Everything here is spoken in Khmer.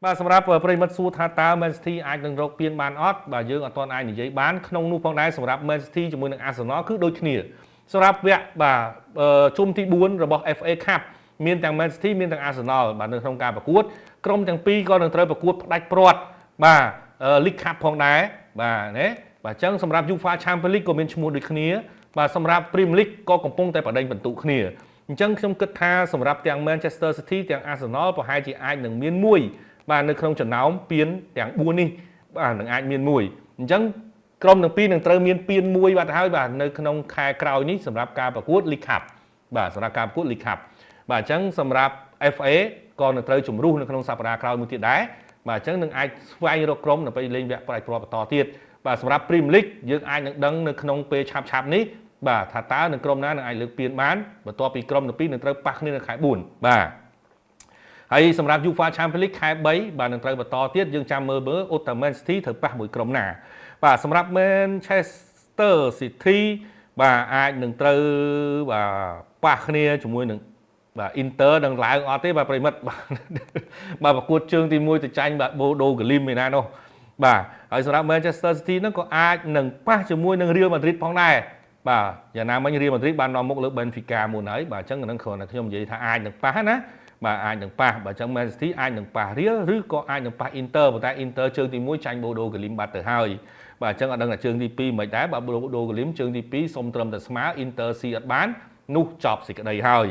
បាទសម្រាប់ប្រិមិត្តសួរថាតើ Man City អាចនឹងរកពានបានអត់បាទយើងអត់ទាន់អាចនិយាយបានក្នុងនោះផងដែរសម្រាប់ Man City ជាមួយនឹង Arsenal គឺដូចគ្នាសម្រាប់វគ្គបាទជុំទី4របស់ FA Cup មានទាំង Man City មានទាំង Arsenal បាទនៅក្នុងការប្រកួតក្រុមទាំងពីរក៏នឹងត្រូវប្រកួតផ្ដាច់ព្រាត់បាទ League Cup ផងដែរបាទណាបាទអញ្ចឹងសម្រាប់ UEFA Champions League ក៏មានឈ្មោះដូចគ្នាបាទសម្រាប់ Premier League ក៏កំពុងតែបដិញបន្ទុកគ្នាអញ្ចឹងខ្ញុំគិតថាសម្រាប់ទាំង Manchester City ទាំង Arsenal ប្រហែលជាអាចនឹងមានមួយបាទនៅក្នុងចំណោមពានទាំង4នេះបាទនឹងអាចមានមួយអញ្ចឹងក្រុមទាំងពីរនឹងត្រូវមានពានមួយបាទទៅហើយបាទនៅក្នុងខែក្រោយនេះសម្រាប់ការប្រកួត League Cup បាទសម្រាប់ការប្រកួត League Cup បាទអញ្ចឹងសម្រាប់ FA ក៏នឹងត្រូវជំរុះនៅក្នុងសប្តាហ៍ក្រោយមួយទៀតដែរបាទអញ្ចឹងនឹងអាចស្វែងរកក្រុមដើម្បីលេងវគ្គផ្ដាច់ព្រាត់បន្តទៀតបាទសម្រាប់ Premier League យើងអាចនឹងដឹងនៅក្នុងពេលឆាប់ៗនេះបាទថាតើនឹងក្រុមណានឹងអាចលើកពានបានបន្ទាប់ពីក្រុមទាំងពីរនឹងត្រូវប៉ះគ្នានៅខែ4បាទហើយសម្រាប់ UEFA Champions League ខែ3បាទនឹងត្រូវបន្តទៀតយើងចាំមើលអូតា Man City ត្រូវប៉ះមួយក្រុមណាបាទសម្រាប់ Manchester City បាទអាចនឹងត្រូវបាទប៉ះគ្នាជាមួយនឹងបាទ Inter នឹងឡើងអត់ទេបាទប្រិមិត្តបាទប្រកួតជើងទី1ទៅចាញ់បាទ Bodo Glimt ឯណានោះបាទហើយសម្រាប់ Manchester City ហ្នឹងក៏អាចនឹងប៉ះជាមួយនឹង Real Madrid ផងដែរបាទយ៉ាងណាមិញ Real Madrid បាននាំមុខលើ Benfica មុនហើយបាទអញ្ចឹងហ្នឹងគ្រាន់តែខ្ញុំនិយាយថាអាចនឹងប៉ះណាបាទអាចនឹងប៉ះបើអញ្ចឹង Man City អាចនឹងប៉ះ Real ឬក៏អាចនឹងប៉ះ Inter ប៉ុន្តែ Inter ជើងទី1ចាញ់ Bodo Glimt បាត់ទៅហើយបាទអញ្ចឹងអត់ដឹងថាជើងទី2មិនដែរបាទ Bodo Glimt ជើងទី2សុំត្រឹមតែស្មើ Inter ស៊ីអត់បាននោះចប់សេចក្តីហើយ